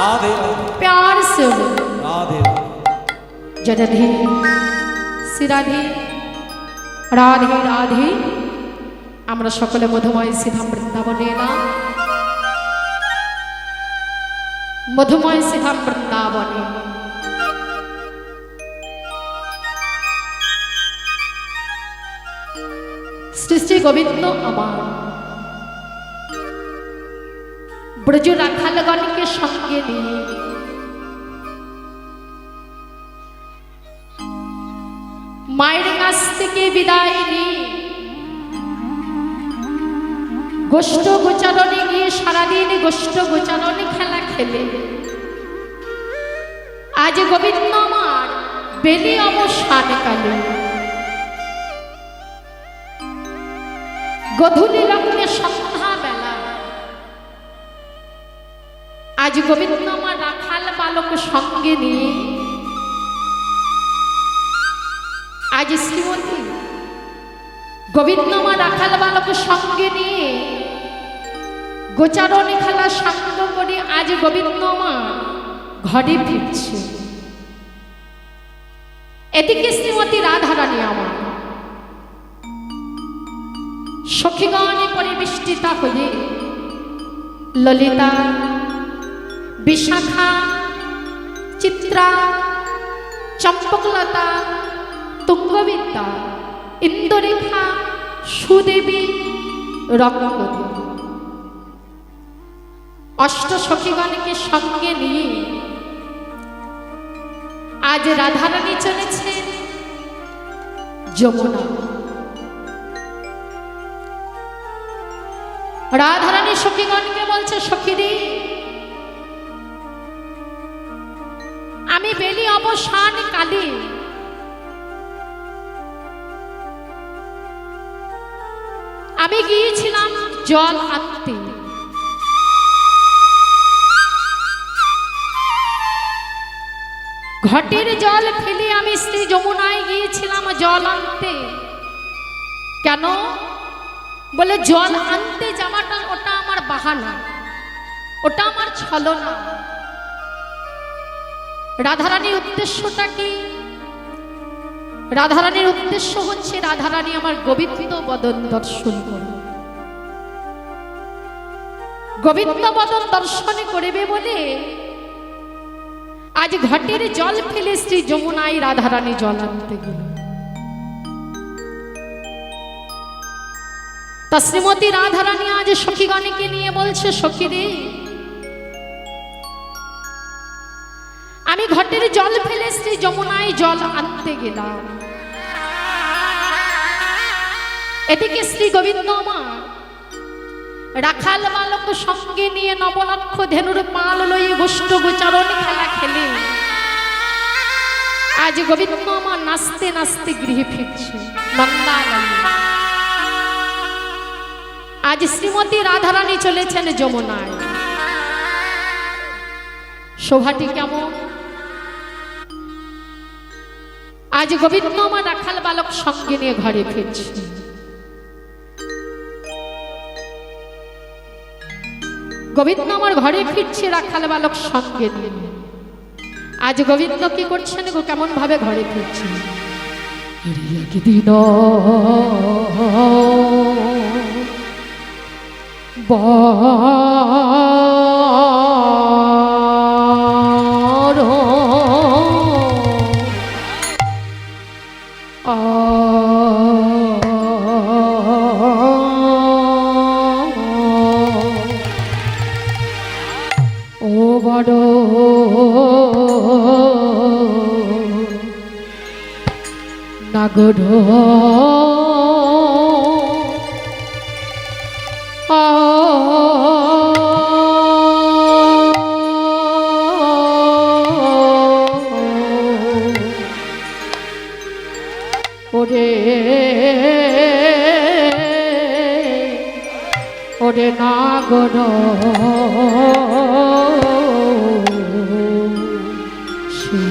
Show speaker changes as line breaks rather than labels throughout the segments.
राधे
प्यार से
राधे
जगधे श्री राधे राधे আমরা সকলে মধুময় শ্রীধাম বৃন্দাবনে এলাম। মধুময় শ্রীধাম বৃন্দাবনে শ্রী শ্রী গোবিন্দ আমার ব্রজ রাখালগণকে সঙ্গে নিয়ে মায়ের কাছ থেকে বিদায় নিয়ে গোষ্ঠ গোচারণে গিয়ে সারাদিন গোষ্ঠ গোচারণে খেলা খেলে আজ গোবিন্দ আমার বেলি অবসান কালে গধূলি লগ্নে সন্ধ্যা বেলা আজ গোবিন্দ আমার রাখাল বালক সঙ্গে নিয়ে আজ শ্রীমতী গোবিন্দ মা রাখাল বালক সঙ্গে নিয়ে গোচারণী খেলা সাঙ্গ করে আজ গোবিন্দ মা ঘরে ফিরছে। এদিকে শ্রীমতী রাধারানী আমার সখীগণে পরিবেষ্টিতা হয়ে ললিতা, বিশাখা, চিত্রা, চম্পকলতা, তুঙ্গবিদ্যা, ইন্দুরেখা, সুদেবী, রঙ্গবতী অষ্ট সখীগণকে সঙ্গে নিয়ে আজ রাধারানী চলেছে যমুনা। রাধারানী সখীগণকে বলছে, সখীদি আমি বেলি অবসান কালে আমি গিয়েছিলাম জল আনতে। ঘটের জল ফেলে আমি শ্রী যমুনায় গিয়েছিলাম জল আনতে। কেন? বলে জল আনতে যাওয়াটা ওটা আমার বাহানা, ওটা আমার ছলনা। রাধারানীর উদ্দেশ্যটা কি? রাধারানীর উদ্দেশ্য হচ্ছে রাধারানী আমার গোবিন্দ বদন দর্শন করবে। গোবিন্দ বদন দর্শন করবে বলে আজ ঘটের জল ফেলে শ্রী যমুনায় রাধারানী জল আনতে গেল। তা শ্রীমতী রাধারানী আজ সখীগণকে নিয়ে বলছে, সখীরে আমি ঘটের জল ফেলে শ্রী যমুনায় জল আনতে গেলাম। এদিকে শ্রী গোবিন্দ মা রাখাল বালক সঙ্গে নিয়ে নবলক্ষ ধেনুর পাল লইয়ে গোষ্ঠ গোচারণ খেলা খেলে আজ গোবিন্দ মা নাচতে নাচতে গৃহে ফিরছে নন্দালয়ে। আজ শ্রীমতী রাধারানী চলেছেন যমুনায়। শোভাটি কেমন? আজ গোবিন্দ মা রাখাল বালক সঙ্গে নিয়ে ঘরে ফিরছে। গোবিন্দ আমার ঘরে ফিরছে রাখাল বালক সঙ্গে নিয়ে। আজ গোবিন্দ কি করছেন গো? কেমন ভাবে ঘরে ফিরছে? একদিন নাগর ওরে ওরে নাগর সে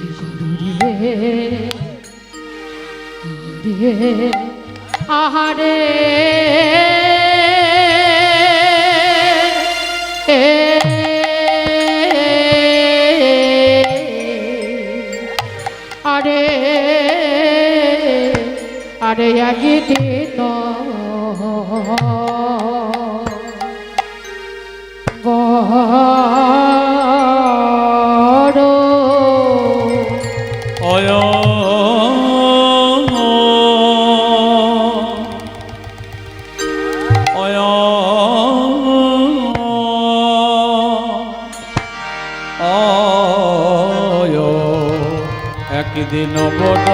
যে করু রে আহারে আরে আরে একদিন বড়
অয় অয় অয় একদিন বড়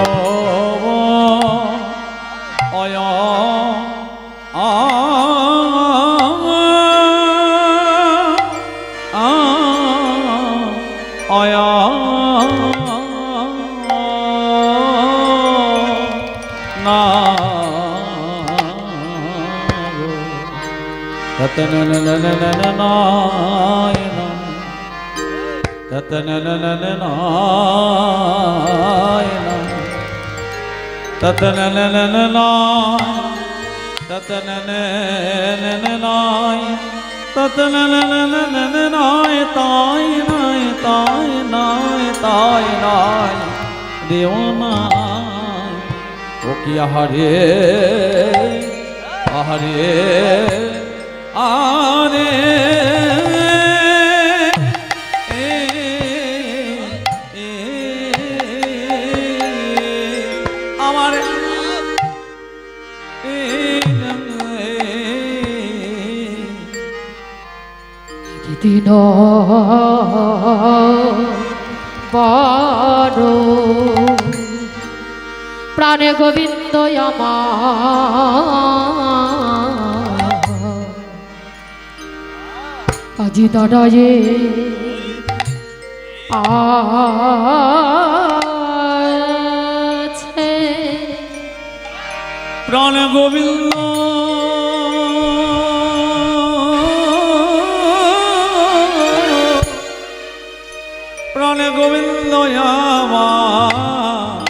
অয় অয় না ততননননননায়ন ততনননননায়ন ততনননননায় ততনননননায় তাই নাই তাই নাই তাই নাই দেওনা ও কি আহারে আহারে আরে আমার
দিন বড় প্রাণে গোবিন্দ আমার আজি দাঁড়ায়ে আছে
প্রাণ গোবিন্দ প্রাণ গোবিন্দ আমার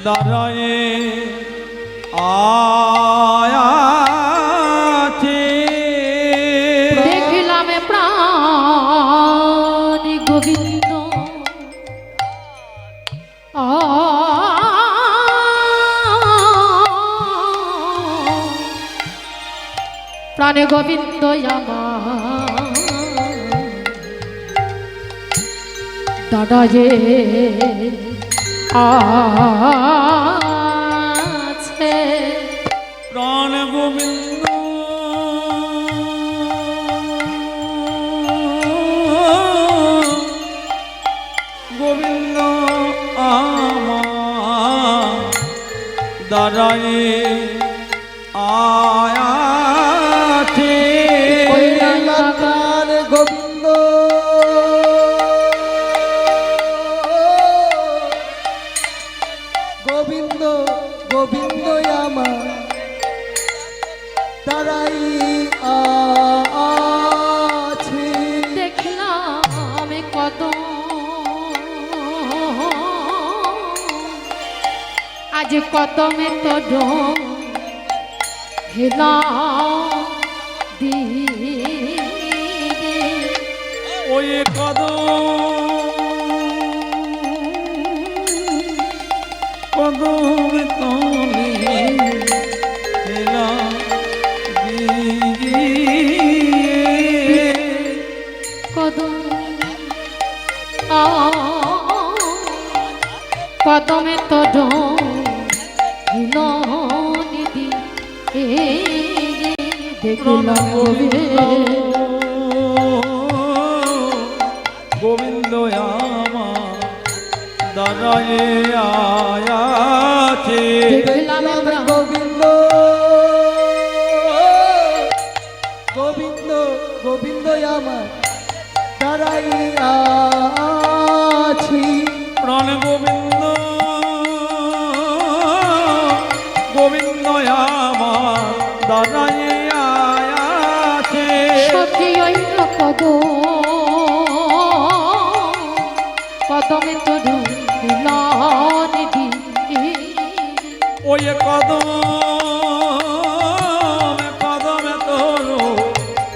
দাঁড়ায়ে আয়াছে
দেখলাম প্রাণ গোবিন্দ প্রাণে গোবিন্দ আমার দাদা যে আছে
প্রাণ গোবিন্দ গোবিন্দ আমার দাঁড়ায়ে আয়াছে
প্রাণ গোবিন্দ গোবিন্দ গোবিন্দ আমার তারাই আছে
দেখলাম কত আজ কদমে তো হেলা দিদি
ওই কদম তলে হেলা দিয়ে
কদম কদমে তো হিলনিদি দেখলাম
গোবিন্দ আমার দাঁড়ায়ে আয়াছে
দেখলাম
গোবিন্দ গোবিন্দ গোবিন্দ আমার তারাই আছি
প্রাণ গোবিন্দ গোবিন্দ আমার দাঁড়ায়ে আয়াছে
সখী ওই কদমে তরু মিলন দি
ওই কদমে তরু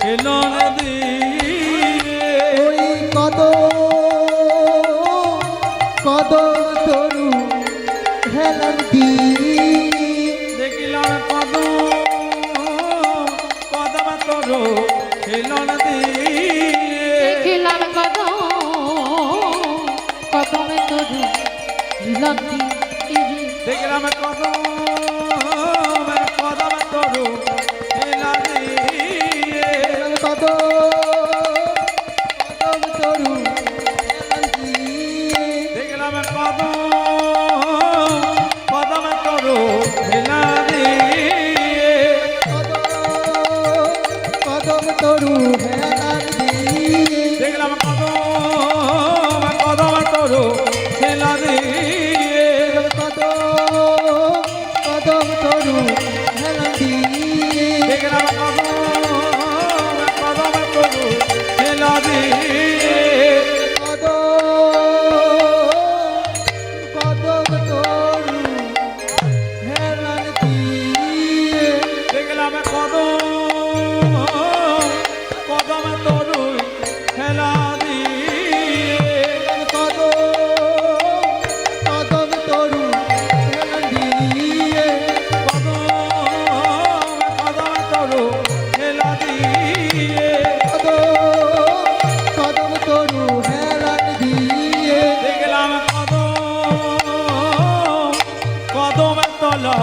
মিলন দিয়ে
ওই কদম তরু হেলান দি
দেখিলাম কদমে তরু মিলন দিয়ে
দেখিলাম কদমে তরু মিলন দি
দেখলাম কদমে তরু মিলন দিয়ে
কদম তরু হেলান দি
দেখলাম কদমে তরু মিলন দিয়ে
কদম তরু হেলান দি
দেখলাম কদমে তরু মিলন দিয়ে
কদম তরু হেলান দি
দেখলাম কদমে তরু মিলন দিয়ে
কদম তরু হেলান দি
দেখলাম কদমে তরু হেলা দিয়ে
কদম তরু হেলান দিয়ে
কদমে তরু হেলা দিয়ে
কদম তরু হেলান দিয়ে
দেখলাম কদমে তলা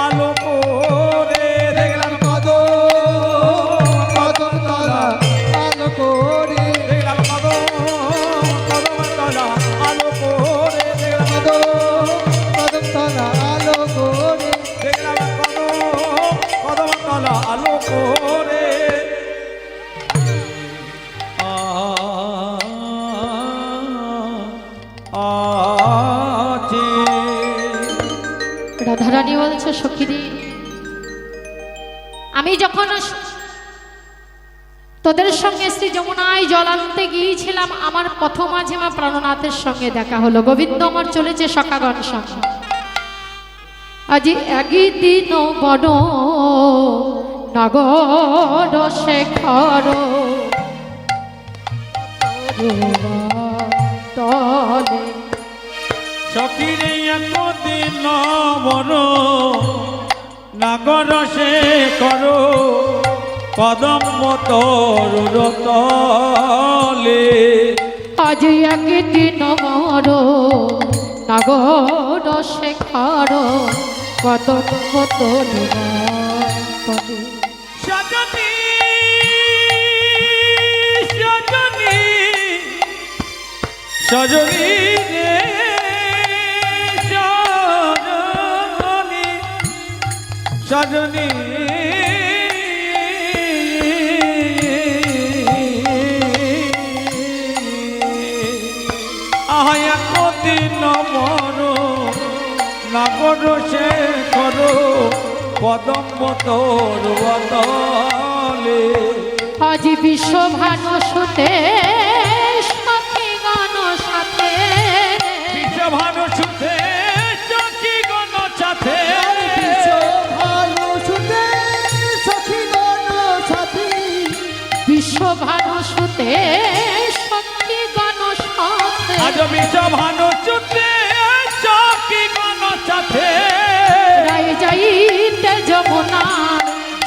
আলো করে দেখলাম
কদম তলা আলো করে
দেখলাম কদমে তলা আলো করে দেখলাম
কদম তলা আলো করে
দেখলাম কদমে তলা আলো করে আছে
রাধারানী বলছে সখীরে আমি যখন তোদের সঙ্গে শ্রী যমুনায় জল আনতে গিয়েছিলাম আমার পথ মাঝে মা প্রাণনাথের সঙ্গে দেখা হলো গোবিন্দ আমার চলেছে সখাগণ সঙ্গে আজি একই দিন বড় নগর শেখর তলে
সখিরে একদিন বড় নাগর সে করো কদম তরুর তলে
আজ একদিন মর নগর শেখর কত কত
সজনী সজনী সজনী রে সজনী সজনী আয়া কদিন মর নাগর সে করো কদম তোর বদলে
আজ বিশ্ব ভানুষতে সখী গণ সাথে
ভানু সুতে চকি গণ সাথে
ভালো ছুটে সখী গণ সাথী
বিশ্ব ভানুষতে সখী গণ সাথে
আজ বিশ্ব ভানু সুতে চকি গণ সাথে
যাই যাইতে যমুনা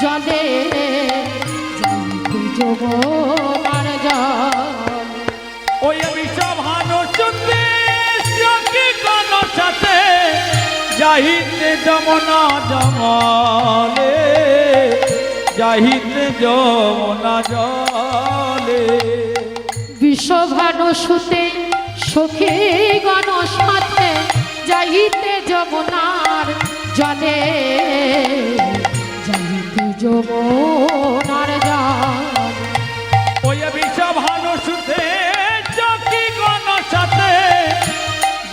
জলে যাইতে যমুনার জল
ওই বিশ্ব ভানু সুতে চকি গণ সাথে যাইতে যমুনা জলে যাইতে যমুনা জলে
বিশ্বভানুসুতে সখী গণ সাথে যাইতে যমুনার জলে যাইতে যমুনার জল
ওই বিশ্ব ভানু সুতে চকি গণ সাথে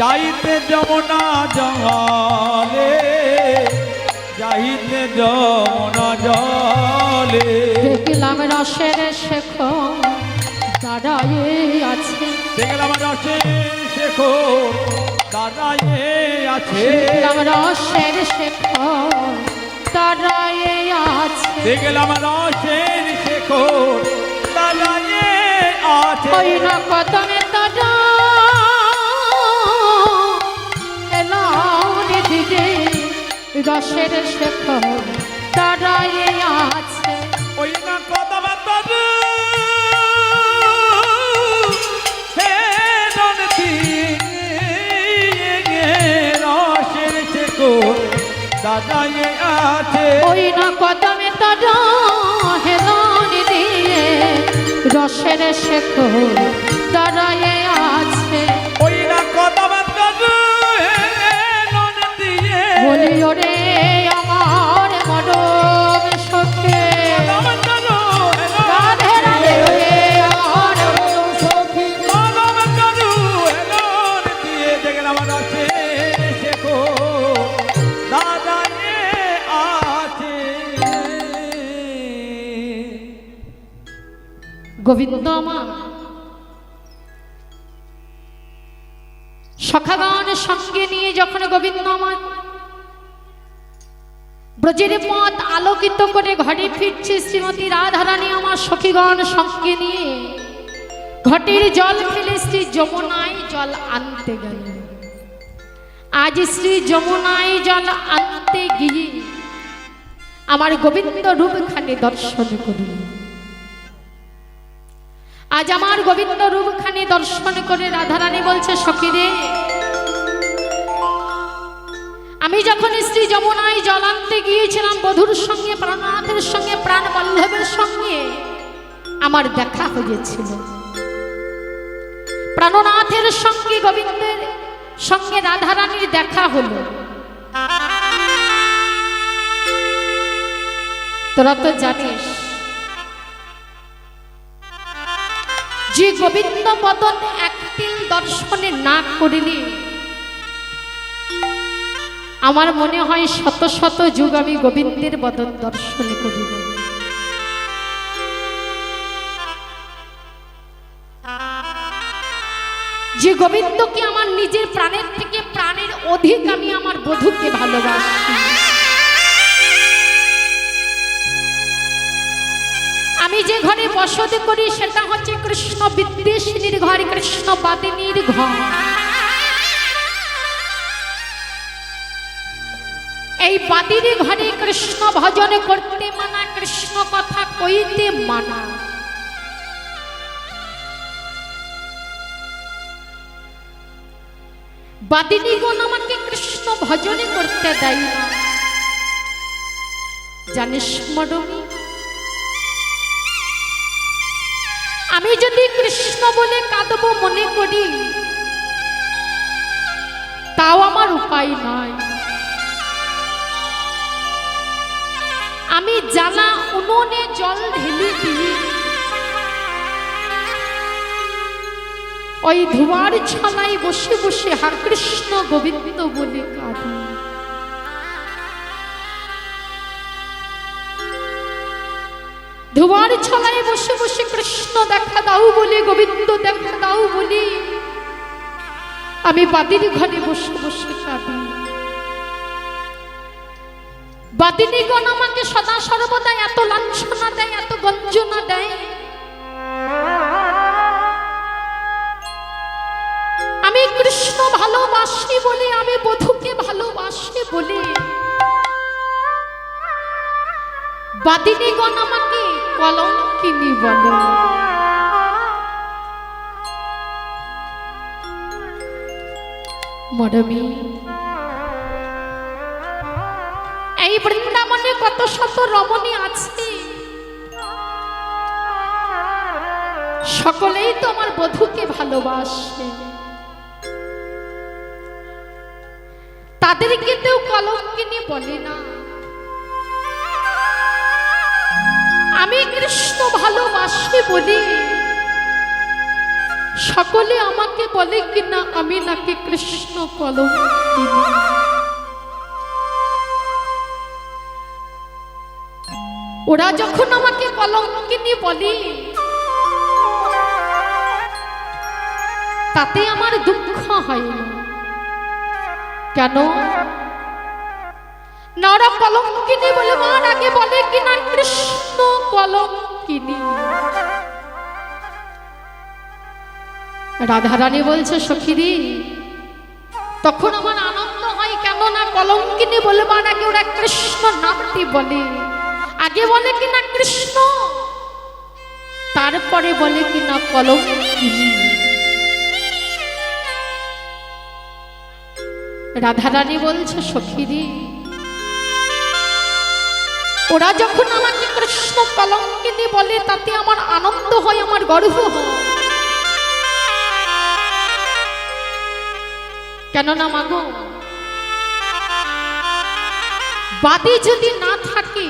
যাইতে যমুনা জলে যাইতে যমুনা জলে
দেখলাম রসের শেখ দাঁড়ায়ে আছে
দেখলাম রসের শেখর দাঁড়ায়ে আছে,
দেখলাম রসের শেখর দাঁড়ায়ে আছে,
দেখলাম রসের শেখর দাঁড়ায়ে আছে।
ওই না কদমে তারা এলো দিকে রসের শেখর দাঁড়ায়ে আছে,
ওই না কদম তর রসের শেখর দাঁড়ায়ে আছে,
ওই না কদমে তারা হেলন দিয়ে রসের শেখর দাঁড়ায়ে আছে,
ওই না কদম তর দিয়ে
বলি ওরে আমার মরম সখে রাধে রাধে ওরে আমার মরম
সখী
কদম তরু এলন দিয়ে দেখলাম রসের শেখর দাঁড়ায়ে আছে।
গোবিন্দ আমার সখাগণ সঙ্গে নিয়ে যখন গোবিন্দ আমার ব্রজের পথ আলোকিত করে ঘরে ফিরছে, শ্রীমতী রাধারানী আমার সখীগণ সঙ্গে নিয়ে ঘটের জল ফেলে শ্রী যমুনায় জল আনতে গেল। আজ শ্রী যমুনায় জল আনতে গিয়ে আমার গোবিন্দ রূপখানি দর্শন করিল। আজ আমার গোবিন্দ রূপখানি দর্শন করে রাধারানী বলছে, সখী রে, আমি যখন শ্রী যমুনায় জল আনতে গিয়েছিলাম বধূর সঙ্গে, প্রাণনাথের সঙ্গে, প্রাণ বল্লভের সঙ্গে আমার দেখা হয়েছিল। প্রাণনাথের সঙ্গে গোবিন্দের সঙ্গে রাধারানীর দেখা হলো। তোরা তো জানিস যে গোবিন্দ বদন একদিন দর্শনে না করিলে আমার মনে হয় শত শত যুগ আমি গোবিন্দের বদন দর্শনে করিব। যে গোবিন্দকে আমার নিজের প্রাণের থেকে প্রাণের অধিক আমি আমার বধূকে ভালোবাসি। আমি যে ঘরে বসতি করি সেটা হচ্ছে কৃষ্ণ বিদ্বেষিনীর ঘর, কৃষ্ণ বাদিনীর ঘর। এই বাদিনী ঘরে কৃষ্ণ ভজন করতে মানা, কৃষ্ণ কথা কইতে মানা। বাদিনীগণ আমাকে কৃষ্ণ ভজনে করতে দেয় না। জানিস মডমি, আমি যদি কৃষ্ণ বলে কাঁদবো মনে করি তাও আমার উপায় নয়। আমি জ্বালা উনুনে জল ঢেলে দিই, ওই ধোঁয়ার ছলায় বসে বসে হরে কৃষ্ণ গোবিন্দ বলে কাঁদি। ধোঁয়ার ছলায় বসে বসে কৃষ্ণ দেখা দাও বলে, গোবিন্দ দেখা দাও বলে আমি বাদিনী ঘরে বসে বসে কাঁদি। বাদিনীগণ আমাকে সদা সর্বদা এত লাঞ্ছনা দেয়, এত গঞ্জনা দেয়। আমি কৃষ্ণ ভালোবাসি বলে, আমি বধূকে ভালোবাসি বলে বাদিনীগণ আমাকে কলঙ্কিনী বলে। মরমি, এই বৃন্দাবনে কত শত রমণী আছে, সকলেই তো আমার বধূকে ভালোবাসে। তাদেরকে কেউ কলঙ্কিনী বলে না। আমি কৃষ্ণ ভালোবাসি বলি সকলে আমাকে বলে কিনা আমি নাকি কৃষ্ণ কলঙ্কিনী। ওরা যখন আমাকে কলঙ্কিনী বলে তাতে আমার দুঃখ হয় না। কেন? নর কলঙ্কিনী বলে মার আগে বলে কিনা কৃষ্ণ কলঙ্কিনী। রাধারানী বলছে সখীরি, তখন আমার আনন্দ হয়। কেন না কলঙ্কিনী বলে মার আগে ওরা কৃষ্ণ নামটি বলে। আগে বলে কিনা কৃষ্ণ, তারপরে বলে কিনা কলঙ্কিনী। রাধারানী বলছে সখীরি, ওরা যখন আমাকে কৃষ্ণ কলঙ্কিনী বলে তাতে আমার আনন্দ হয়, আমার গর্ব হয়। কেননা মাগো, বাদী যদি না থাকে,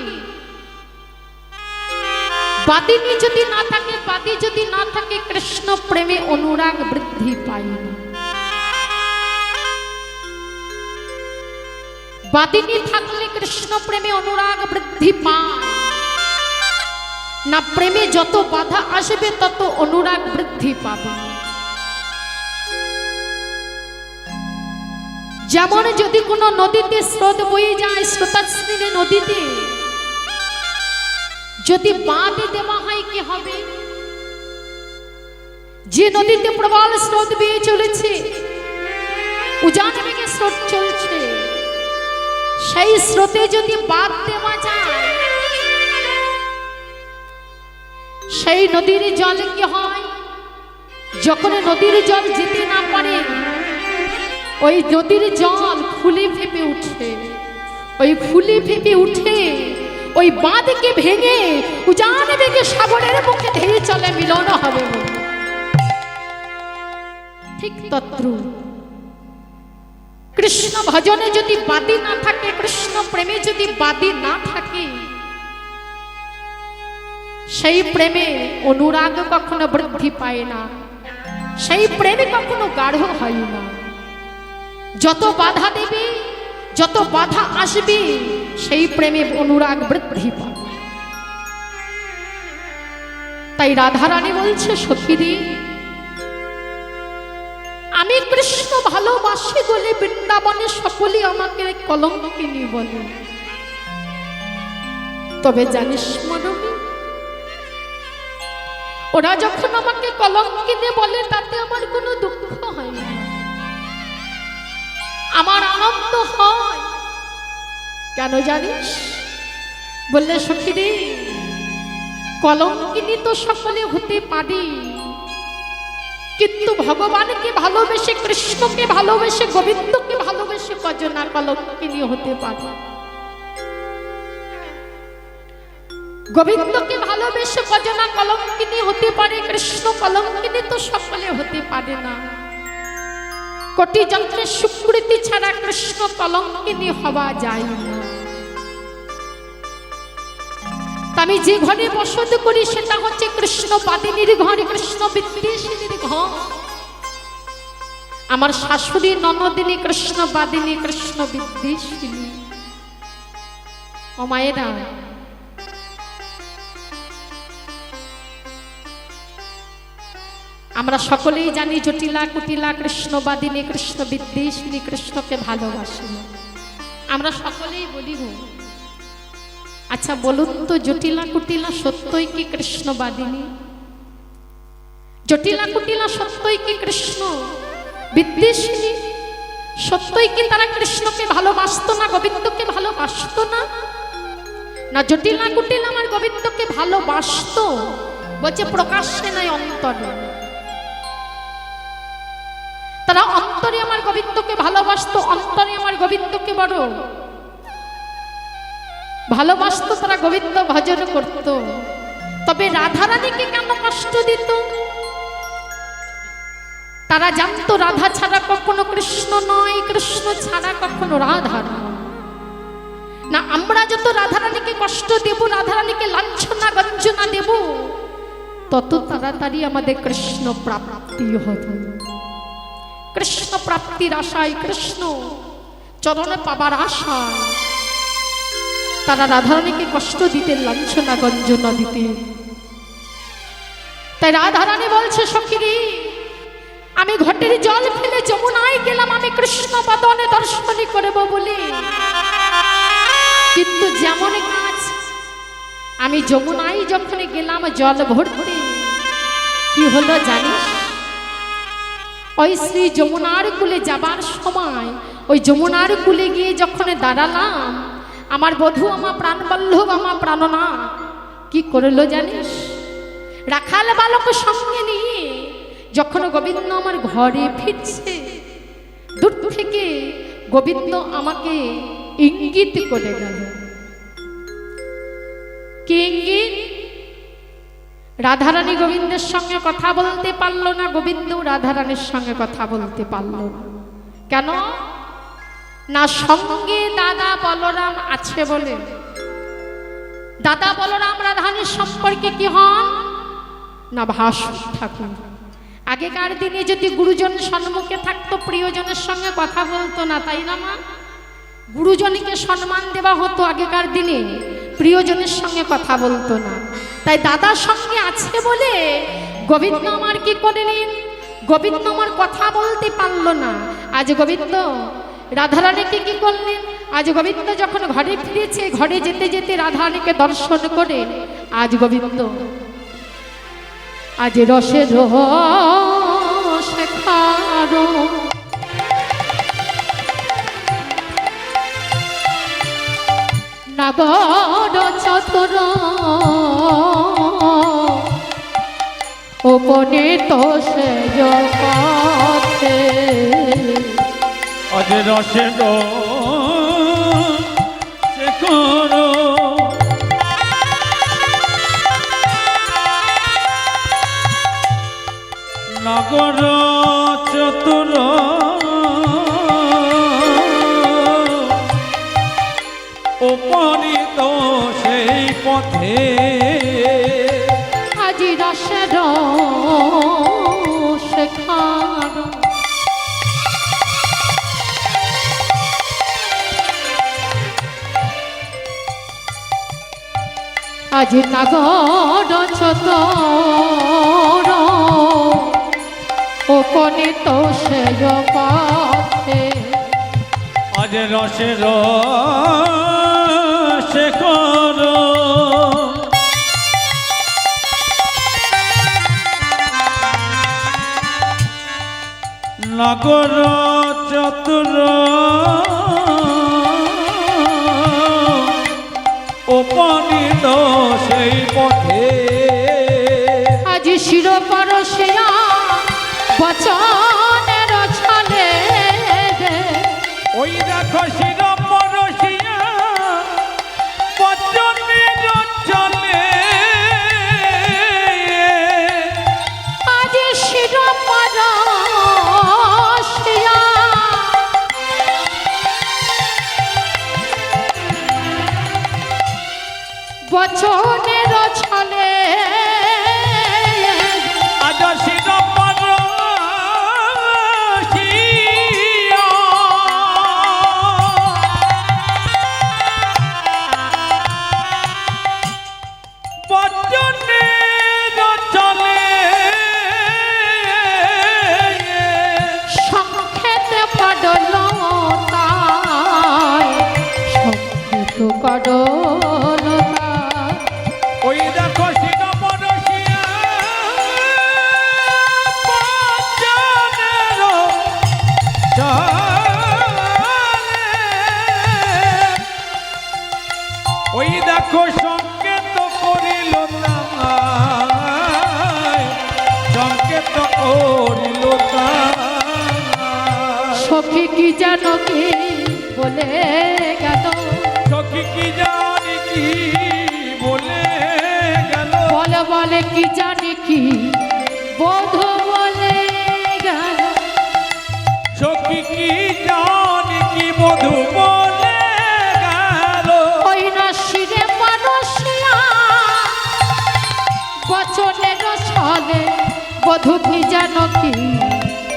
বাদিনী যদি না থাকে, বাদী যদি না থাকে, কৃষ্ণ প্রেমে অনুরাগ বৃদ্ধি পায় না। বাদিনী থাকলে কৃষ্ণ প্রেমে অনুরাগ বৃদ্ধি পায় না। প্রেমে যত বাধা আসবে তত অনুরাগ বৃদ্ধি পাবে। যেমন যদি কোনো নদীতে স্রোত বয়ে যায়, স্রোতাশ্রী নদীতে যদি বাঁধ দেওয়া হয় কি হবে? যে নদীতে প্রবল স্রোত বেয়ে চলেছে, উজান বেগে স্রোত চলছে, সেই স্রোতে যদি বাঁধ দেওয়া যায়, সেই নদীর জল কি হয়? যখন নদীর জল যেতে না পারে, ওই নদীর জল ফুলে ফেপে উঠে। ওই ফুলে ফেপে উঠে ওই বাঁধকে ভেঙে উজান বেগে সাগরের মুখে ধেয়ে চলে, মিলন হবে। ঠিক তদ্রূপ কৃষ্ণ ভজনে যদি বাদী না থাকে, কৃষ্ণ প্রেমে যদি বাদী না থাকে, সেই প্রেমে অনুরাগ কখনো বৃদ্ধি পায় না, সেই প্রেমে কখনো গাঢ় হয় না। যত বাধা দেবে, যত বাধা আসবে, সেই প্রেমে অনুরাগ বৃদ্ধি পাবে। তাই রাধারানী বলছে সখীরি, আমি কৃষ্ণ ভালোবাসি বলে বৃন্দাবনে সকলে আমাকে কলঙ্কিনী বলে। তবে জানিস মনমি, ওরা যখন আমাকে কলঙ্কিনী বলে তাতে আমার কোনো দুঃখ হয় না, আমার আনন্দ হয়। কেন জানিস? বললে সখীরে, কলঙ্কিনী তো সকলে হতে পারে, কিন্তু ভগবানকে ভালোবেসে, কৃষ্ণকে ভালোবেসে, গোবিন্দকে ভালোবেসে কজনা কলঙ্কিনী হতে পারে? গোবিন্দকে ভালোবেসে কজনা কলঙ্কিনী হতে পারে, কৃষ্ণ কলঙ্কিনী তো সকলে হতে পারে না। কোটি যন্ত্রের স্বীকৃতি ছাড়া কৃষ্ণ কলঙ্কিনী হওয়া যায় না। আমি যে ঘরে বসত করি সেটা হচ্ছে কৃষ্ণ বাদিনীর ঘর, কৃষ্ণ বিদ্বেষিনীর ঘর। আমার শাশুড়ি ননদিনী কৃষ্ণ বাদিনী, কৃষ্ণ বিদ্বেষিনী। ও মায়েরা, আমরা সকলেই জানি জটিলা কুটিলা কৃষ্ণবাদিনী, কৃষ্ণ বিদ্বেষিনী, কৃষ্ণকে ভালোবাসি। আমরা সকলেই বলি গো, আচ্ছা বলুন তো, জটিলা কুটিলা সত্যই কি কৃষ্ণবাদিনী? জটিলা কুটিলা সত্যই কি কৃষ্ণ বিদ্বেষিনী? সত্যই কি তারা কৃষ্ণকে ভালোবাসত না, গোবিন্দকে ভালোবাসত না? না, জটিলা কুটিলা আমার গোবিন্দকে ভালোবাসত, বলছে প্রকাশ্যে নাই, অন্তরে। তারা অন্তরে আমার গোবিন্দকে ভালোবাসত, অন্তরে আমার গোবিন্দকে বড় ভালোবাসত, তারা গোবিন্দ ভজন করত। তবে রাধারানীকে কেন কষ্ট দিত? তারা জানতো রাধা ছাড়া কখনো কৃষ্ণ নয়, কৃষ্ণ ছাড়া কখনো রাধা নয়। না, আমরা যত রাধারানীকে কষ্ট দেব, রাধারানীকে লাঞ্ছনা গঞ্জনা দেব, তত তাড়াতাড়ি আমাদের কৃষ্ণ প্রাপ্তি হবে। কৃষ্ণ প্রাপ্তির আশায়, কৃষ্ণ চরণে পাবার আশায় তারা রাধারানীকে কষ্ট দিতে, লাঞ্ছনা গঞ্জনা দিতে। তাই রাধারানী বলছে সখীরে, আমি ঘটের জল ফেলে যমুনায় গেলাম আমি কৃষ্ণ বদনে দর্শনী করব বলে, কিন্তু যেমন কাজ আমি যমুনায় যখন গেলাম জল ভরতে, কি হলো জানিস? ওই শ্রী যমুনার কুলে যাবার সময় ওই যমুনার কুলে গিয়ে যখন দাঁড়ালাম, আমার বধূ আমার প্রাণবল্লভ আমার প্রাণনা কি করলো জানিস? রাখাল বালক সঙ্গে নিয়ে যখন গোবিন্দ আমার ঘরে ফিরছে, দূর থেকে গোবিন্দ আমাকে ইঙ্গিত করে গেল। কি ইঙ্গিত? রাধারানী গোবিন্দের সঙ্গে কথা বলতে পারলো না, গোবিন্দ রাধারানীর সঙ্গে কথা বলতে পারলো না। কেন না? সঙ্গে দাদা বলরাম আছে বলে। দাদা বলরাম রাধারানীর সম্পর্কে কি হন না? ভাসুর ঠাকুর। আগেকার দিনে যদি গুরুজন সম্মুখে থাকতো, প্রিয়জনের সঙ্গে কথা বলতো না, তাই না মা? গুরুজনকে সম্মান দেওয়া হতো আগেকার দিনে, প্রিয়জনের সঙ্গে কথা বলতো না। তাই দাদার সঙ্গে আছে বলে গোবিন্দ আমার কি করলেন? গোবিন্দ আমার কথা বলতে পারলো না। আজ গোবিন্দ রাধারানীকে কি করলেন? আজ গোবিন্দ যখন ঘরে ফিরেছে, ঘরে যেতে যেতে রাধারানীকে দর্শন করে আজ গোবিন্দ আজ রসের শেখারো নাগর চতুর উপনীত সে জগতে,
আজ রসের শেখর নগর চতুর উপনীত সেই পথে,
আজি রসের শেখার আজি নাগর চতুর উপনীত সে পথে,
আজ রসের শেখর নগর চতুর উপনীত সেই পথে,
আজি শির পরশিয়া বচনের ছলে,
ওই দেখো শির পরশিয়া বচনের চলে,
আজি শির পরশিয়া বচনের ছলে,
আজ শির পরশিয়া বচনের চলে,
সংক্ষেপে পড়ল তাই সংক্ষেপ পড়ল তাই,
ওই দেখো শির পরশিয়া বচনের চলে, ওই দেখো সংকেত করিল তাই, সংকেত করিল তাই,
সখী কি জানো কি বলে গেল,
সখী কি জানি কি বলে গেল,
বলে বলে কি জানি কি বধূ বলে গেল,
সখী কি জানি কি বধূ বলে গেল,
ওই না শিরে পরশিয়া বচনের ছলে বধূ কি জানো কি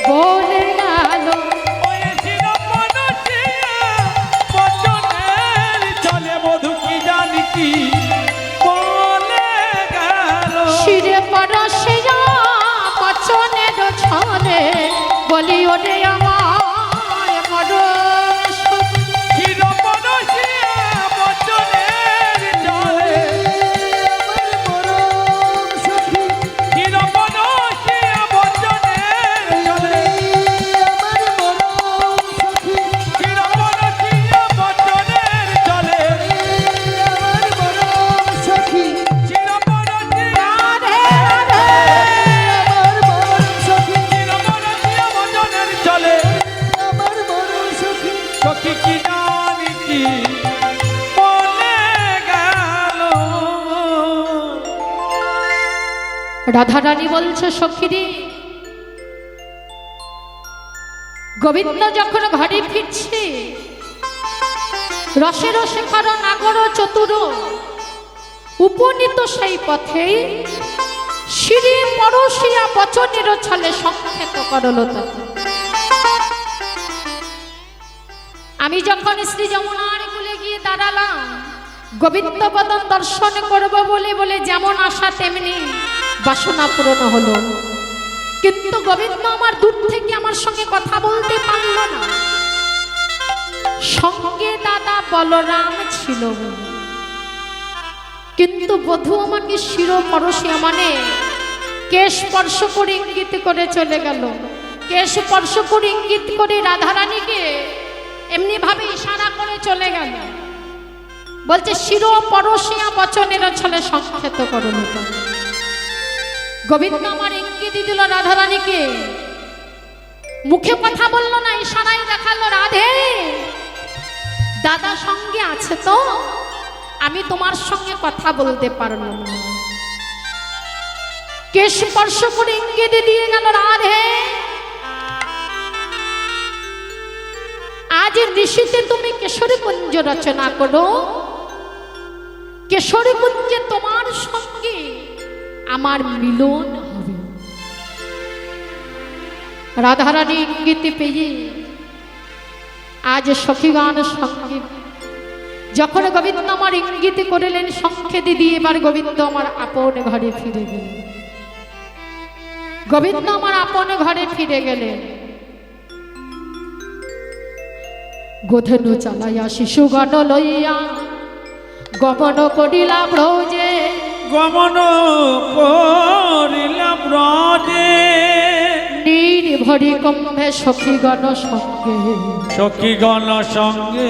বলে গেল,
ওই শির পরশিয়া বচনের চলে বধূ কি জানি কি বলে গেল,
শিরে পরশিয়া বচনের ছলে রাধারানী বলছে সখীরে, গোবিন্দ যখন ঘরে ফিরছে, রসের শেখর নাগর চতুর উপনীত সেই পথে শিরে পরশিয়া বচনের ছলে সংক্ষেপ করল তাকে। আমি যখন শ্রী যমুনার কুলে গিয়ে দাঁড়ালাম, গোবিন্দ বদন দর্শন করব বলে বলে যেমন আশা তেমনি বাসনা পূরণ হলো, কিন্তু গোবিন্দ আমার দূর থেকে আমার সঙ্গে কথা বলতে পারল না। সঙ্গে দাদা বলরাম ছিল, কিন্তু বধূ আমাকে শির পরশিয়া মানে কেশ স্পর্শ করে ইঙ্গিত করে চলে গেল। কেশ স্পর্শ করে ইঙ্গিত করে রাধারানীকে এমনি ভাবে ইশারা করে চলে গেল, বলছে শির পরশিয়া বচনের ছলে সংক্ষেপ করল। গোবিন্দ আমার ইঙ্গিত দিল রাধারানীকে, মুখে কথা বললো না, ইশারায় দেখালো, রাধে দাদা সঙ্গে আছে তো, আমি তোমার সঙ্গে কথা বলতে পারলাম না। কেশ স্পর্শ করে ইঙ্গিত দিয়ে গেল, রাধে আজ ঋষিতে তুমি কেশরী কুঞ্জ রচনা করো, কেশরী কুঞ্জে তোমার সঙ্গে আমার মিলন হবে। রাধারানী ইঙ্গিত পেয়ে আজ সখীগণ সঙ্গে যখন গোবিন্দ আমার ইঙ্গিত করিলেন সংক্ষেপ দিয়ে, এবার গোবিন্দ আমার আপন ঘরে ফিরে গেলেন। গোবিন্দ আমার আপন ঘরে ফিরে গেলেন। গোধনু চালাইয়া শিশুগণ লইয়া গমন করিলা ব্রজে,
গমন করিলা ব্রজে,
নির্ভরি কম্ভে সখীগণ সঙ্গে,
সখীগণ সঙ্গে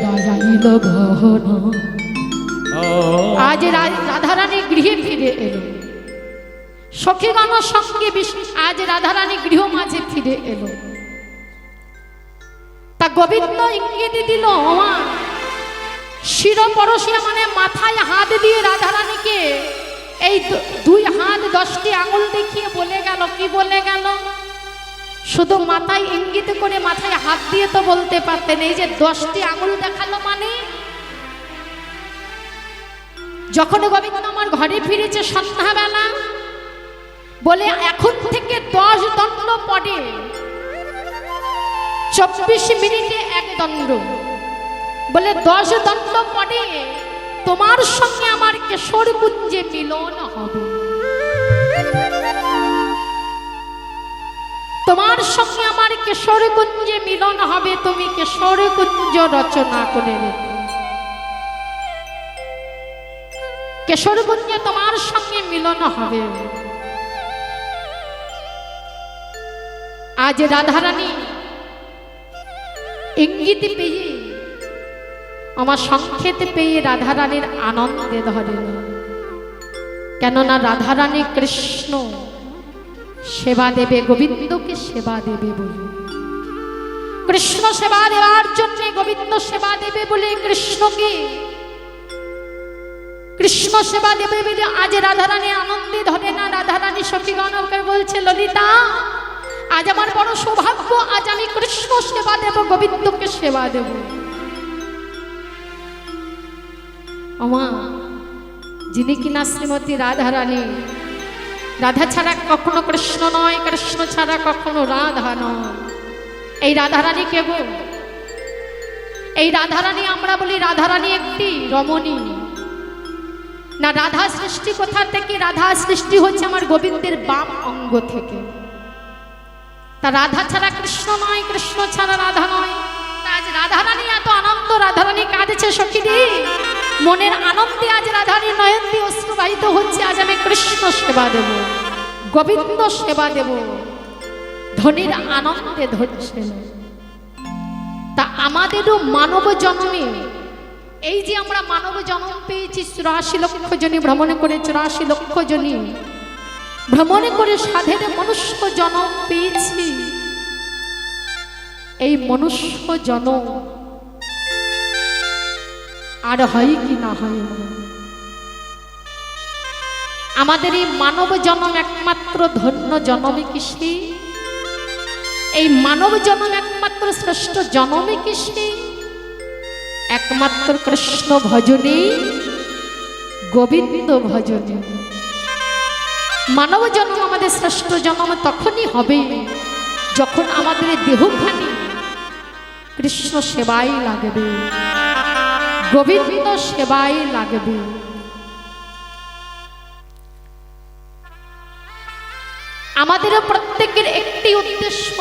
রাজাইল ঘন। আজ রাধারানী গৃহে ফিরে এলো, সখীগণ সঙ্গে আজ রাধারানী গৃহ মাঝে ফিরে এলো। তা গোবিন্দ ইঙ্গিত দিল, শির পরশিয়া মানে মাথায় হাত দিয়ে রাধারানীকে এই দুই হাত 10টি আঙুল দেখিয়ে বলে গেল। কি বলে গেল? শুধু মাথায় ইঙ্গিত করে মাথায় হাত দিয়ে তো বলতে পারতেন, এই যে 10টি আঙুল দেখালো মানে যখন গোবিন্দ আমার ঘরে ফিরেছে সন্ধ্যাবেলা, বলে এখন থেকে 10 দণ্ড পড়ে, 24 মিনিটে 1 দণ্ড, বলে 10 দণ্ড পড়ে তোমার সঙ্গে আমার কেশর কুঞ্জে মিলন হবে, তোমার সঙ্গে আমার কেশর কুঞ্জে মিলন হবে, তুমি কেশর কুঞ্জ রচনা করে রেখো, কেশর কুঞ্জে তোমার সঙ্গে মিলন হবে। আজ রাধারানী ইঙ্গিত পেয়ে আমার সংকেত পেয়ে রাধারানীর আনন্দে ধরে না, কেননা রাধারানী কৃষ্ণ সেবা দেবে, গোবিন্দকে সেবা দেবে বলে, কৃষ্ণ সেবা দেওয়ার জন্য গোবিন্দ সেবা দেবে বলে কৃষ্ণকে কৃষ্ণ সেবা দেবে বলে আজ রাধারানী আনন্দে ধরে না। রাধারানী সখীগণকে বলছে, ললিতা আজ আমার বড় সৌভাগ্য, আজ আমি কৃষ্ণ সেবা দেব, গোবিন্দকে সেবা দেব। আমা যিনি কিনা শ্রীমতী রাধারানী, রাধা ছাড়া কখনো কৃষ্ণ নয়, কৃষ্ণ ছাড়া কখনো রাধা নয়। এই রাধারানী কে গো? এই রাধারানী আমরা বলি রাধারানী একটি রমণী না। রাধা সৃষ্টি কোথা থেকে? রাধা সৃষ্টি হচ্ছে আমার গোবিন্দের বাম অঙ্গ থেকে। তা রাধা ছাড়া কৃষ্ণ নয়, কৃষ্ণ ছাড়া রাধা নয়। আজ রাধারানী এত আনন্দ, রাধারানী কাঁদছে সখীদি, মনের আনন্দে আজ রাধারানী নয়ন দিয়ে অশ্রুবাহিত হচ্ছে। আজ আমি কৃষ্ণ সেবা দেব, গোবিন্দ সেবা দেব, ধনির আনন্দে ধরছে। তা আমাদেরও মানব জন্মে, এই যে আমরা মানব জন্ম পেয়েছি 84 লক্ষ জনী ভ্রমণ করে, 84 লক্ষ জনী ভ্রমণ করে সাধের মনুষ্য জন্ম পেয়েছি। এই মনুষ্য জন্ম আর হয় কি না হয়? আমাদের এই মানব জন্ম একমাত্র ধন্য জন্মে কিসে, এই মানব জন্ম একমাত্র শ্রেষ্ঠ জন্মে কিসে, একমাত্র কৃষ্ণ ভজনে, গোবিন্দ ভজনে। মানব জন্ম আমাদের শ্রেষ্ঠ জন্ম তখনই হবে যখন আমাদের দেহখানি কৃষ্ণ সেবায় লাগবে, গোবিন্দ সেবায় লাগবে। আমাদের প্রত্যেকের একটি উদ্দেশ্য,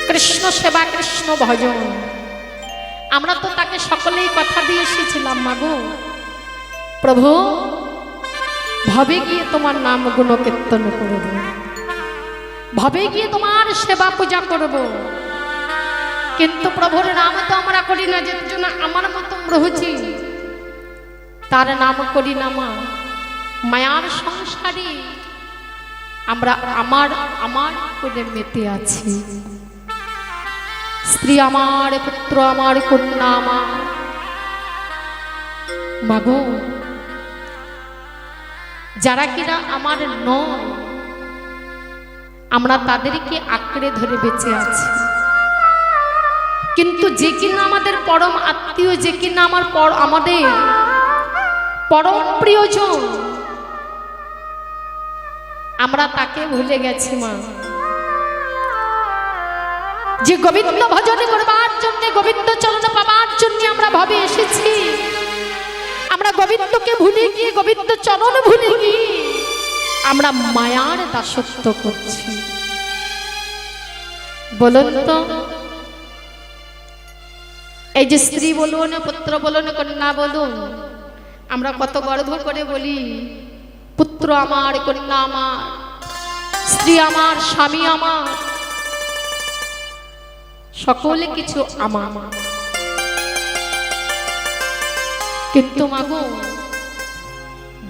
কৃষ্ণ সেবা, কৃষ্ণ ভজন। আমরা তো তাকে সকলেই কথা দিয়ে এসেছিলাম, মাগো প্রভু ভবে গিয়ে তোমার নাম গুণ কীর্তন করব, ভবে গিয়ে তোমার সেবা পূজা করব। কিন্তু প্রভুর নাম তো আমরা করি না, যে জন্য আমার মতো রয়েছি তার নাম করি না। মা মায়ার সংসারে আমরা আমার আমার করে মেতে আছি। স্ত্রী আমার, পুত্র আমার, কন্যা আমার। মাগো যারা কিনা আমার নয়, আমরা তাদেরকে আঁকড়ে ধরে বেঁচে আছি। কিন্তু যে কিনা আমাদের পরম আত্মীয়, যে কিনা আমাদের পরম প্রিয়জন, আমরা তাকে ভুলে গেছি। মা যে গোবিন্দ ভজন করবার জন্য, গোবিন্দ চরণ পাবার জন্য আমরা ভাবে এসেছি, আমরা গোবিন্দকে ভুলে গিয়ে, গোবিন্দ চরণ ভুলে গিয়ে আমরা মায়ার দাসত্ব করছি। বলুন তো, এই যে স্ত্রী বলুন, পুত্র বলুন, কন্যা বলুন, আমরা কত গর্ব করে বলি পুত্র আমার, কন্যা আমার, স্ত্রী আমার, স্বামী আমার, সকলে কিছু আমার। কিন্তু মাগো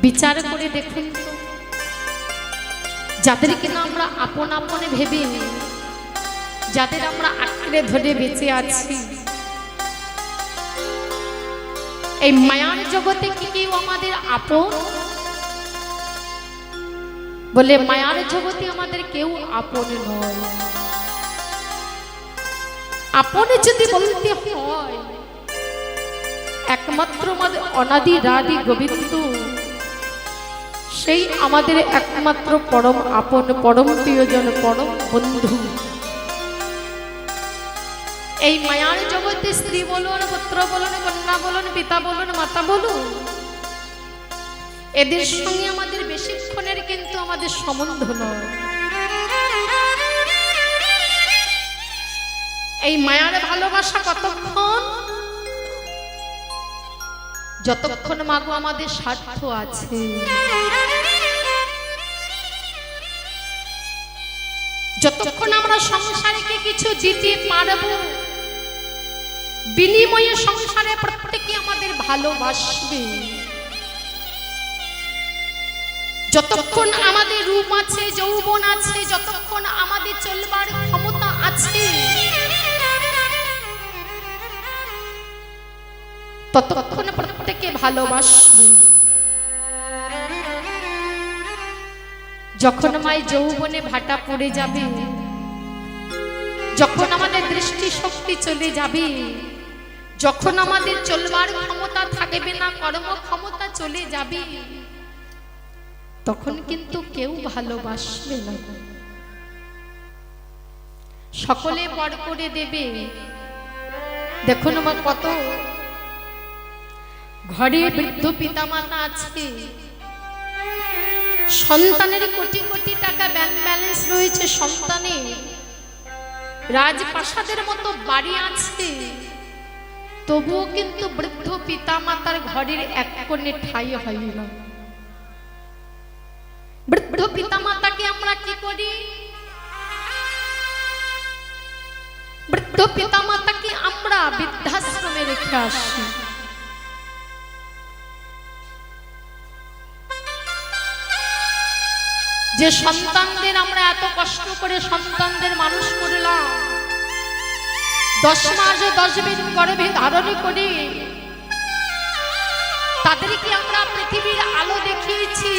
বিচার করে দেখুন তো, যাদের কিনা আমরা আপন আপনে ভেবে, যাদের আমরা আঁকড়ে ধরে বেঁচে আছি, এই মায়ার জগতে কি কেউ আমাদের আপন? বলে মায়ার জগতে আমাদের কেউ আপন নয়। আপন যদি বলতে হয়, একমাত্র আমাদের অনাদি রাদি গোবিন্দ, সেই আমাদের একমাত্র পরম আপন, পরম প্রিয়জন, পরম বন্ধু। এই মায়ার জগতে স্ত্রী বলুন, পুত্র বলুন, কন্যা বলুন, পিতা বলুন, মাতা বলুন, এদের সঙ্গে আমাদের বেশিক্ষণের কিন্তু আমাদের সম্বন্ধ নয়। এই মায়ার ভালোবাসা কতক্ষণ? যতক্ষণ মাগো আমাদের স্বার্থ আছে, যতক্ষণ আমরা সংসারকে কিছু দিতে পারবো, বিনিময়ে সংসারে প্রত্যেকে আমাদের ভালোবাসবে। যতক্ষণ আমাদের রূপ আছে, যৌবন আছে, যতক্ষণ আমাদের চলবার ক্ষমতা আছে, ততক্ষণ প্রত্যেকে ভালোবাসবে। যখন মাই যৌবনে ভাটা পড়ে যাবে, যখন আমাদের দৃষ্টি শক্তি চলে যাবে, যখন আমাদের চলবার ক্ষমতা থাকবে না, কর্ম ক্ষমতা চলে যাবে, তখন কিন্তু কেউ ভালোবাসবে না। সকলে পর করে দেবে। দেখুন আমার কত ঘরে বৃদ্ধ পিতামাতা আছে, সন্তানের কোটি কোটি টাকা ব্যাংক ব্যালেন্স রয়েছে, সন্তানের রাজপ্রাসাদের মতো বাড়ি আছে, তবুও কিন্তু বৃদ্ধ পিতামাতার ঘরের এক কোণে ঠাঁই হয় না। বৃদ্ধ পিতামাতাকে আমরা কি করি? বৃদ্ধ পিতামাতাকে আমরা বৃদ্ধাশ্রমে রেখে আসি। যে সন্তানদের আমরা এত কষ্ট করে সন্তানদের মানুষ করলাম, 10 মাস 10 দিন গর্ভে ধারণ করে তাদেরকে আমরা পৃথিবীর আলো দেখিয়েছি।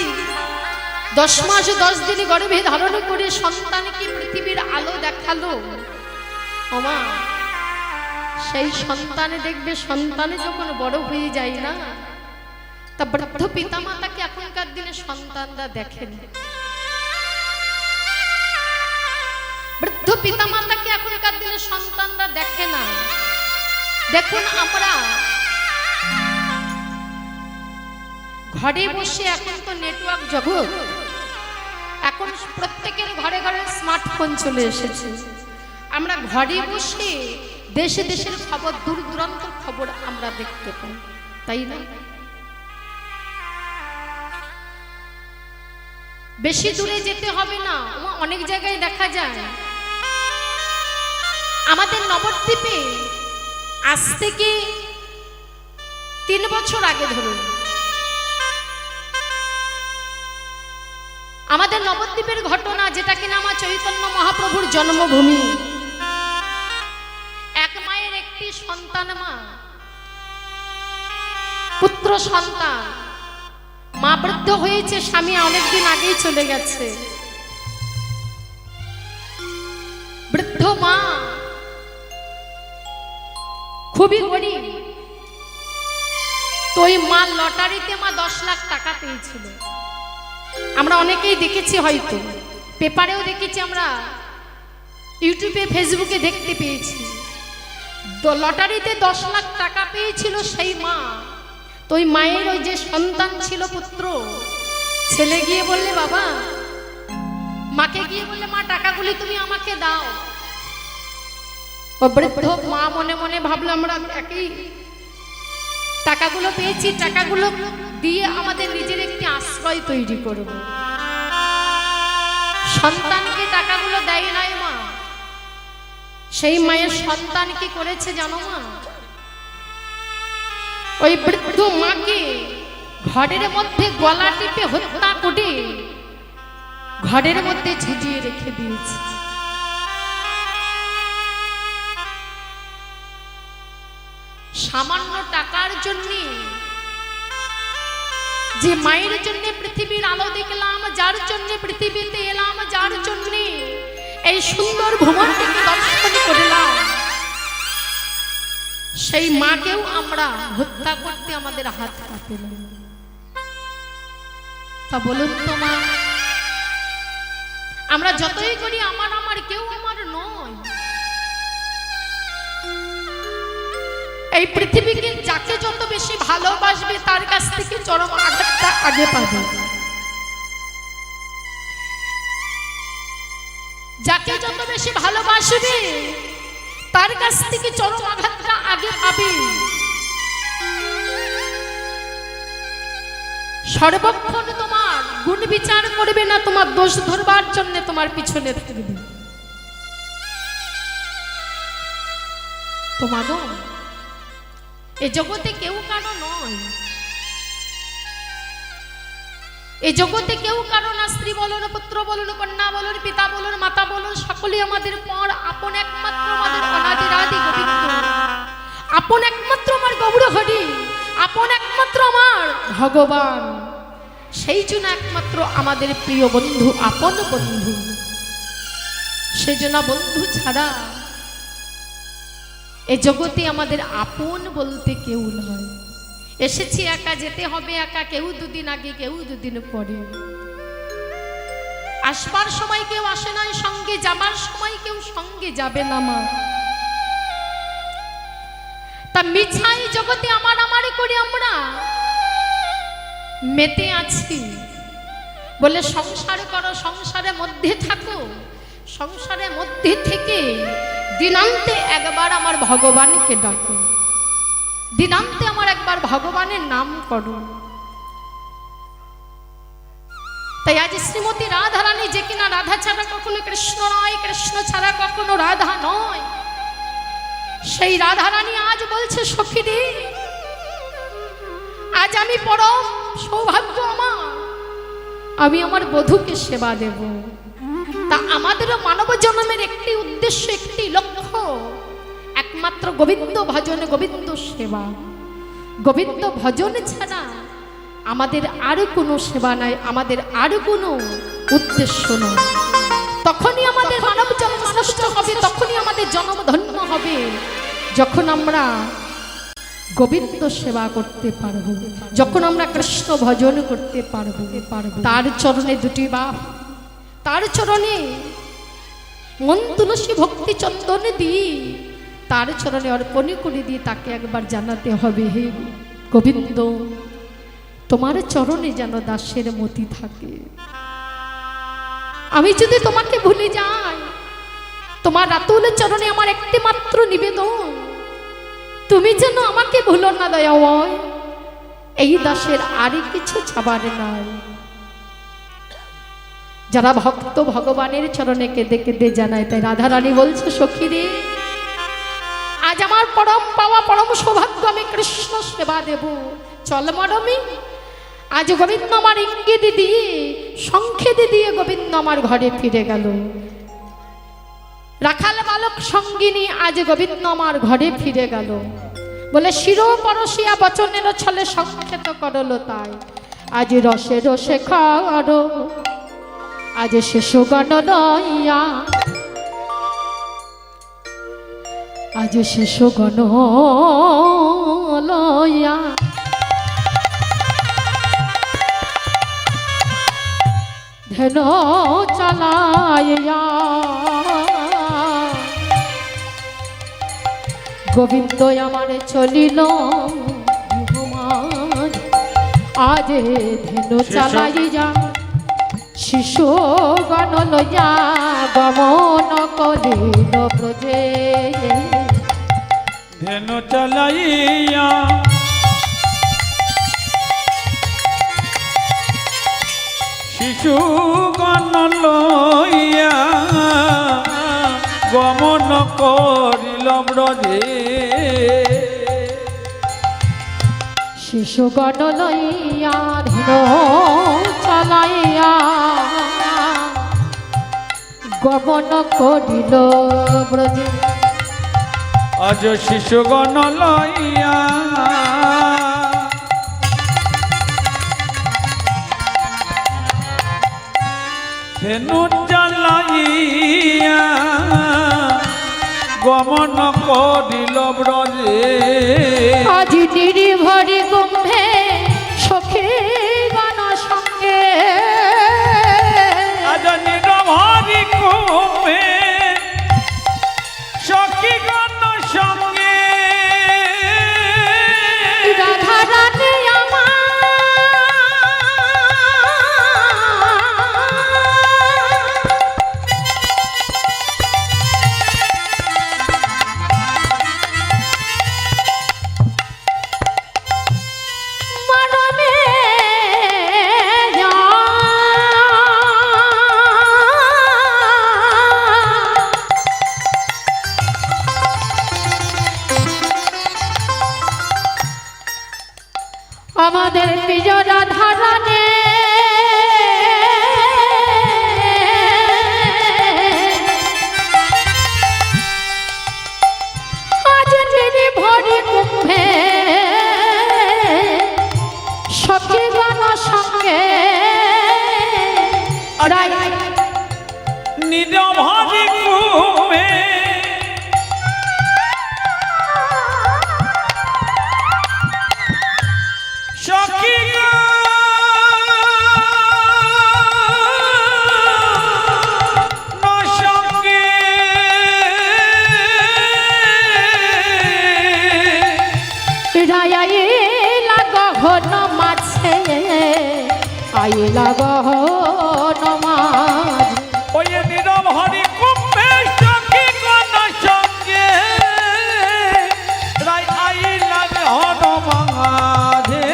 10 মাস 10 দিন গর্ভে ধারণ করে সন্তানকে পৃথিবীর আলো দেখালো। ওমা, সেই সন্তানে দেখবে সন্তানে যখন বড় হয়ে যায় না, তা বৃদ্ধ পিতামাতাকে এখনকার দিনে সন্তানরা দেখেন। বৃদ্ধ পিতামাতাকে এখনকার দিনে সন্তানরা দেখে না। দেখুন, আমরা ঘরে বসে, এখন তো নেটওয়ার্ক জগৎ, এখন প্রত্যেকের ঘরে ঘরে স্মার্টফোন চলে এসেছে। আমরা ঘরে বসে দেশে দেশের খবর, দূর দূরান্তর খবর আমরা দেখতে পাই, তাই না? বেশি দূরে যেতে হবে না, অনেক জায়গায় দেখা যায়। আমাদের নবদ্বীপে আজ থেকে 3 বছর আগে ধরুন, আমাদের নবদ্বীপের ঘটনা, যেটা কিনা আমার চৈতন্য মহাপ্রভুর জন্মভূমি। এক মায়ের একটি সন্তান, মা পুত্র সন্তান। মা বৃদ্ধ হয়েছে, স্বামী অনেকদিন আগেই চলে গেছে। বৃদ্ধ মা খুবই গরিব। তো ওই মা লটারিতে 10 লাখ টাকা পেয়েছিল। আমরা অনেকেই দেখেছি, হয়তো পেপারেও দেখেছি, আমরা ইউটিউবে ফেসবুকে দেখতে পেয়েছি। লটারিতে 10 লাখ টাকা পেয়েছিল সেই মা। তো ওই মায়ের ওই যে সন্তান ছিল পুত্র, ছেলে গিয়ে বললে, বাবা, মাকে গিয়ে বললে, মা টাকাগুলি তুমি আমাকে দাও। ও বৃদ্ধ মা মনে মনে ভাবলো, আমরা একই টাকাগুলো পেয়েছি, টাকাগুলো দিয়ে আমাদের নিজের একটি আশ্রয় তৈরি করব। সন্তানকে টাকাগুলো দেয় নাই মা। সেই মায়ের সন্তান কি করেছে জানো মা? ওই বৃদ্ধ মাকে ঘরের মধ্যে গলা টিপে হত্যা করে ঘরের মধ্যে ঝুজিয়ে রেখে দিয়েছে। সামান্য টাকার জন্য, যে মায়ের জন্য পৃথিবীর আলো দেখলাম, যার জন্য পৃথিবীতে এলাম, যার জন্য এই সুন্দর ভ্রমণটিকে দর্শন করলাম, সেই মাকেও আমরা হত্যা করতে আমাদের হাত কাঁপে না। তা বলুন তো মা, আমরা যতই করি আমার আমার, কেউ আমার নয়। এই পৃথিবীকে যাকে যত বেশি ভালোবাসবে তার কাছ থেকে চরম আঘাতটা আগে পাবে। যাকে যত বেশি ভালোবাসবে তার কাছ থেকে চরম আঘাতটা আগে পাবে। সর্বক্ষণ তোমার গুণ বিচার করবে না, তোমার দোষ ধরবার জন্য তোমার পিছনে থাকবে। তোমারও এ জগতে কেউ কারো নয়। এই জগতে কেউ কারো না। স্ত্রী বলুন, পুত্র বলুন, কন্যা বলুন, পিতা বলুন, মাতা বলুন, সকলেই আমাদের পর। আপন একমাত্র আমাদের অনাদিরাদি গোবিন্দ, আপন একমাত্র আমার গৌর হরি, আপন একমাত্র আমার ভগবান। সেই জন্য একমাত্র আমাদের প্রিয় বন্ধু, আপন বন্ধু। সেই জন্য বন্ধু ছাড়া এই জগতে আমাদের আপন বলতে কেউ নয়। এসেছি একা, যেতে হবে একা, কেউ দুদিন আগে, কেউ দুদিন পরে। আসবার সময় কেউ আসে নাই সঙ্গে, যাবার সময় কেউ সঙ্গে যাবে না মা। তা মিছাই জগতে আমার আমার করে আমরা মেতে আছি। বলে সংসার করো, সংসারের মধ্যে থাকো, সংসারের মধ্যে থেকে দিনান্তে একবার আমার ভগবানকে ডাকো, দিনান্তে আমার একবার ভগবানের নাম করো। তাই আজ শ্রীমতী রাধা রানী, যে কিনা রাধা ছাড়া কখনো কৃষ্ণ নয়, কৃষ্ণ ছাড়া কখনো রাধা নয়, সেই রাধা রানী আজ বলছে, সখী রে, আজ আমি পরম সৌভাগ্য আমার, আমি আমার বধূকে সেবা দেব। তা আমাদেরও মানব জন্মের একটি উদ্দেশ্য, একটি লক্ষ্য, একমাত্র গোবিন্দ ভজন, গোবিন্দ সেবা। গোবিন্দ ভজন ছাড়া আমাদের আর কোনো সেবা নাই, আমাদের আর কোনো উদ্দেশ্য নয়। তখনই আমাদের মানব জন্ম নষ্ট হবে, তখনই আমাদের জন্ম ধন্য হবে যখন আমরা গোবিন্দ সেবা করতে পারবো, যখন আমরা কৃষ্ণ ভজন করতে পারবো। তার চরণে দুটি বাপ, তার চরণে মন তুলসী ভক্তি চন্দন দিয়ে তার চরণে অর্পণ করে দিয়ে তাকে একবার জানাতে হবে, হে গোবিন্দ, তোমার চরণে যেন দাসের মতি থাকে। আমি যদি তোমাকে ভুলে যাই, তোমার রাতুল চরণে আমার একটি মাত্র নিবেদন, তুমি যেন আমাকে ভুলো না দয়াময়। এই দাসের আর কিছু চাবার নাই। যারা ভক্ত ভগবানের চরণে কেঁদে কেঁদে জানায়, তাই রাধারানী বলছে, সখী রে, আজ আমার পরম পাওয়া পরম সৌভাগ্য, আমি কৃষ্ণ সেবা দেব। চল মরমি, আজ গোবিন্দ আমার ইঙ্গিত দিয়ে সংকেত দিয়ে গোবিন্দ আমার ঘরে ফিরে গেল। রাখাল বালক সঙ্গিনী আজ গোবিন্দ আমার ঘরে ফিরে গেল। বলে শির পরশিয়া বচনের ছলে সংক্ষেত করল, তাই আজ রসে রসে খাওয়ার, আজ শেষ গণ লইয়া, আজ শেষ গণ লইয়া, ধেন চালাইয়া, গোবিন্দ আমার চলিল আজ ধেনু চালাইয়া, শিশু গণ লইয়া গমন করিল ব্রজে।
ধেনু চালাইয়া শিশু গণ লইয়া গমন করিল ব্রজে।
শিশু গণ লইয়া ধেনু চালাইয়া গমন করিল ব্রজে।
আজ শিশু গণ লইয়া ধেনু চালাইয়া গমন করিল ব্রজে।
আজ নির্ভরে কুম্ভে সখী গণ সঙ্গে,
আজ নির্ভরি কুম্ভে সখী গণ সঙ্গে।
রাধা রানী আমার আমাদের প্রিয় রাধা রানী আজ নির্ভরে কুম্ভে সখী গণ সঙ্গে,
নিরভরি কুম্ভে সখী গণ সঙ্গে।
আইলা গহন মাঝে, আইলা গহন মাঝে,
ওই নিরভরি কুম্ভে সখী গণ সঙ্গে। রাই আইলা গহন মাঝে,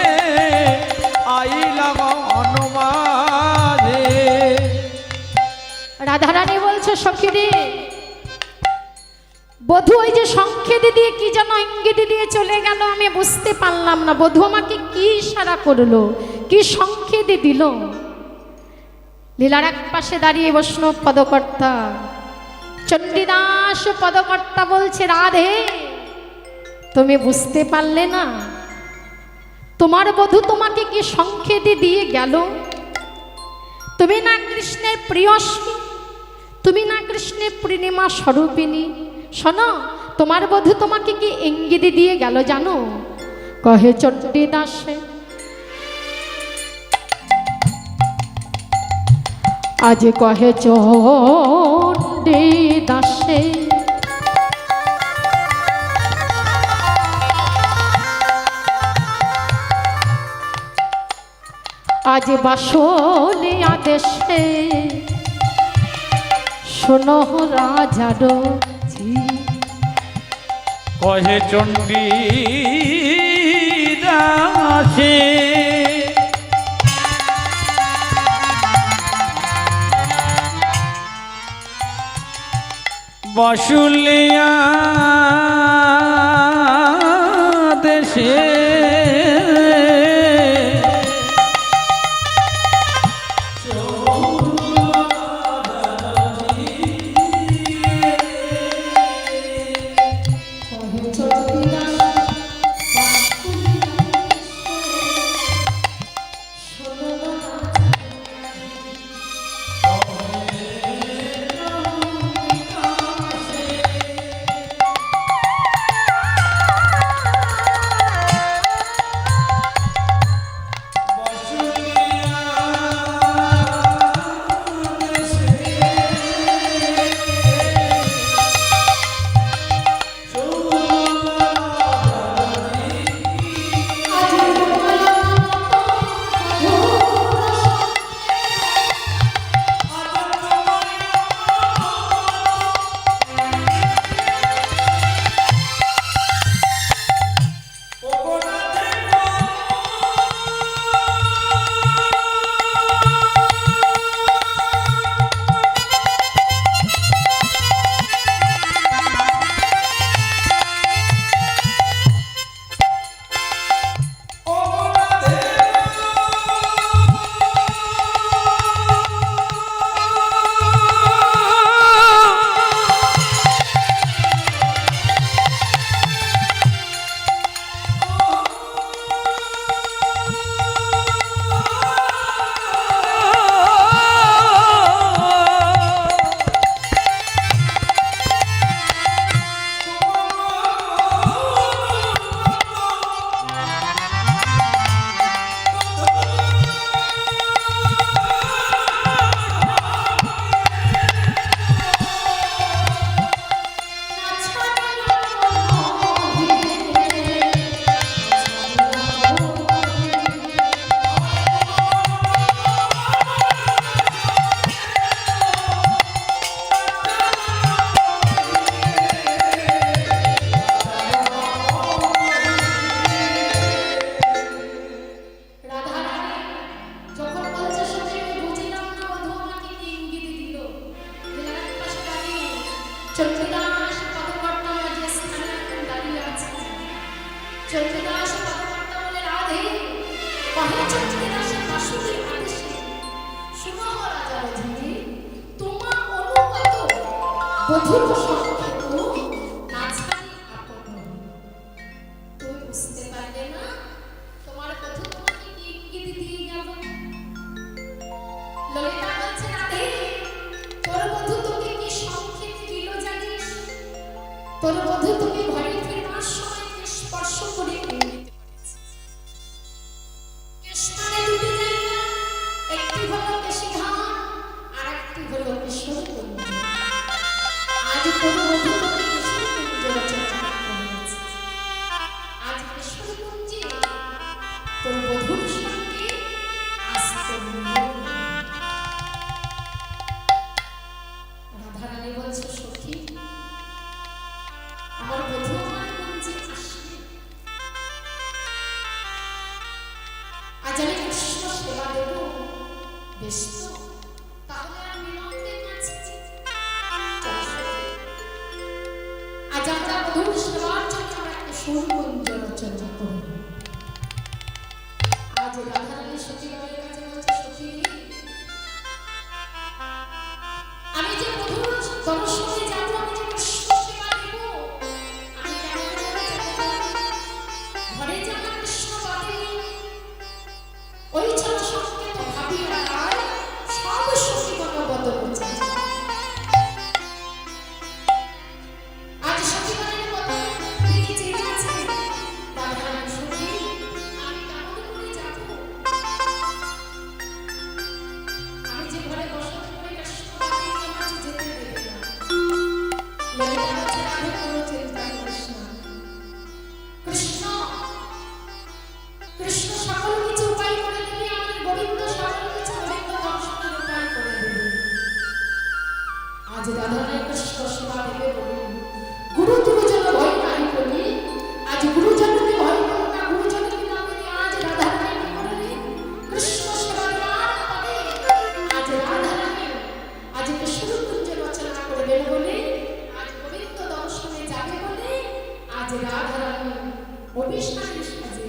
আইলা গহন মাঝে।
রাধারানী বলছে, সখী রে, বধূ ওই যে সংকেত দিয়ে কি যেন ইঙ্গিত দিয়ে চলে গেল, আমি বুঝতে পারলাম না বধূ আমাকে কি ইশারা করলো, কি সংকেত দিল। লীলার এক পাশে দাঁড়িয়ে বৈষ্ণব পদকর্তা চণ্ডীদাস পদকর্তা বলছে, রাধে তুমি বুঝতে পারলে না? তোমার বধূ তোমাকে কি সংকেতে দিয়ে গেল? তুমি না কৃষ্ণের প্রিয়সী, তুমি না কৃষ্ণের পূর্ণিমা স্বরূপিণী। শোনো, তোমার বধূ তোমাকে কি ইঙ্গিত দিয়ে গেল জানো? কহে চণ্ডীদাসে আজ, কহে চণ্ডীদাসে আজ বাসলিয়া দেশে শোনো রাজার ঝি।
কহে চণ্ডী দাসে বাসুলিয়া দেশে
চণ্ডীদাস পদকর্তা যে স্থানে এখন দাঁড়িয়ে আছে, চণ্ডীদাস পদকর্তা বলে রাধে, কহে চণ্ডীদাসের বাসুদেব আদেশে শুনো রাজার ঝিঝি, তোমা অনুগত বধূর সংকেত না ছাড়ি আপন। তুমি বুঝতে পারলে না তোমার বধূ তোমাকে কি ইঙ্গিত দিয়ে গেল? ললিতা বলছে রাধে, তোর বধূ তোকে কি সংকেত দিল জানিস? তোর বধূ তোকে ঘরে ফিরবার সময় স্পর্শ করে ইঙ্গিত করেছে। কেশ মানে দুটি জায়গা, একটি হলো কেশিঘাট আর একটি হলো কিশোরকুঞ্জ। আজ তোর বধূ তোকে কিশোরকুঞ্জ রচনা করেছে। আজ কিশোরকুঞ্জে তোর বধূর সঙ্গে আসতে মিলন। রাধারানী বলছে সখী, আমার বধূ আমার কুঞ্জে আসবে। আজ আমি কৃষ্ণ সেবা দেব, বেশ তো? তাহলে আর বিলম্বে কাছে আজ আমরা বধূর সেবার জন্য আমরা একটা কিশোরকুঞ্জ রচনা করব। আজ রাধারানী সখীগণের কাছে বলছে সখী, আমি যে বধূর দর্শনে যাব, আমি যে কৃষ্ণ সেবা দেব, আমি কেমন করে যাব? ঘরে যে আমার কৃষ্ণ বাদে রাধারানী অভিসারী সাজে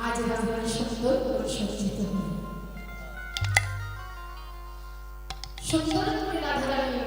আজ রাধারানী সুন্দর করে সজ্জিত হল। সুন্দর করে রাধারানী